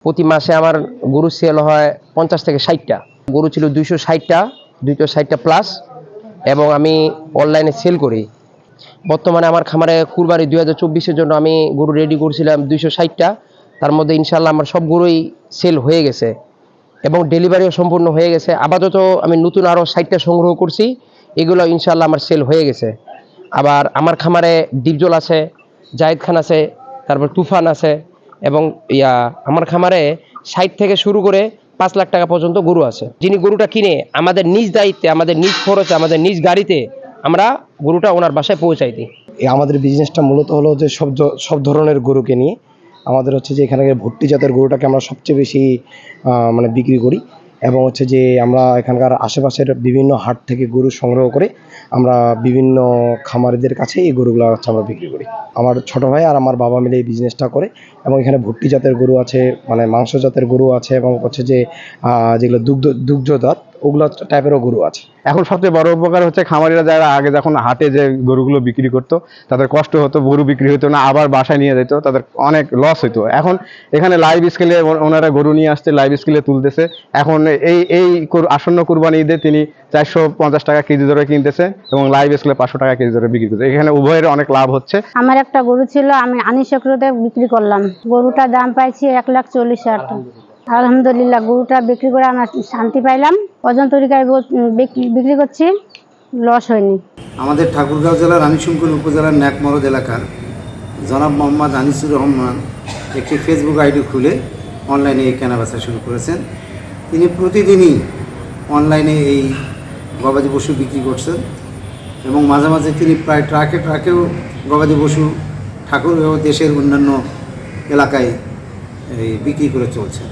প্রতি মাসে আমার গরু সেল হয় 50 থেকে 60টা। গরু ছিল 260টা, 260টা প্লাস, এবং আমি অনলাইনে সেল করি। বর্তমানে আমার খামারে কুরবানি 2024-এর জন্য আমি গরু রেডি করছিলাম 260টা। তার মধ্যে ইনশাল্লাহ আমার সব গরুই সেল হয়ে গেছে এবং ডেলিভারিও সম্পূর্ণ হয়ে গেছে। আপাতত আমি নতুন আরও 60টা সংগ্রহ করছি, এগুলো ইনশাল্লাহ আমার সেল হয়ে গেছে। আবার আমার খামারে ডিপজল আছে, জাহিদ খান আছে, তারপর তুফান আছে, এবং আমার খামারে 60 থেকে শুরু করে 5 লাখ টাকা পর্যন্ত গরু আছে। যিনি গরুটা কিনে আমাদের নিজ দায়িত্বে, আমাদের নিজ খরচে, আমাদের নিজ গাড়িতে আমরা গরুটা ওনার বাসায় পৌঁছাই দিই। আমাদের বিজনেসটা মূলত হলো যে সব ধরনের গরুকে নিয়ে আমাদের হচ্ছে যে এখানে ভুট্টি জাতের গরুটাকে আমরা সবচেয়ে বেশি মানে বিক্রি করি, এবং হচ্ছে যে আমরা এখানকার আশেপাশের বিভিন্ন হাট থেকে গরু সংগ্রহ করে আমরা বিভিন্ন খামারিদের কাছে এই গরুগুলো হচ্ছে আমরা বিক্রি করি। আমার ছোট ভাই আর আমার বাবা মিলে এই বিজনেসটা করে, এবং এখানে ভুট্টি জাতের গরু আছে, মানে মাংস জাতের গরু আছে, এবং হচ্ছে যে যেগুলো দুগ্ধজাত ওগুলো টাইপেরও গরু আছে। এখন সবচেয়ে বড় উপকার হচ্ছে খামারিরা যারা আগে যখন হাটে যে গরুগুলো বিক্রি করতো তাদের কষ্ট হতো, গরু বিক্রি হতো না, আবার বাসায় নিয়ে যেত, তাদের অনেক লস হতো। এখন এখানে লাইভ স্কেলে ওনারা গরু নিয়ে আসছে, লাইভ স্কেলে তুলতেছে। এখন এই আসন্ন কুরবানি ঈদে তিনি 450 টাকা কেজি ধরে কিনতেছে এবং লাইভ স্কেলে 500 টাকা কেজি ধরে বিক্রি করছে। এখানে উভয়ের অনেক লাভ হচ্ছে। আমার একটা গরু ছিল, আমি আনিশকরতে বিক্রি করলাম। গরুটার দাম পাইছি 1,40,000 টাকা। আলহামদুলিল্লাহ, গরুটা বিক্রি করে আমরা শান্তি পাইলাম। ওজন তরিকায় বিক্রি করছি, লস হয়নি। আমাদের ঠাকুরগাঁও জেলার রানীশঙ্কর উপজেলার ন্যাকমরদ এলাকার জনাব মোহাম্মদ আনিসুর রহমান একটি ফেসবুক আইডি খুলে অনলাইনে এই কেনাবেচা শুরু করেছেন। তিনি প্রতিদিনই অনলাইনে এই গবাদি পশু বিক্রি করছেন, এবং মাঝে মাঝে তিনি প্রায় ট্রাকেও গবাদি পশু ঠাকুরগাঁও দেশের অন্যান্য এলাকায় বিক্রি করে চলছেন।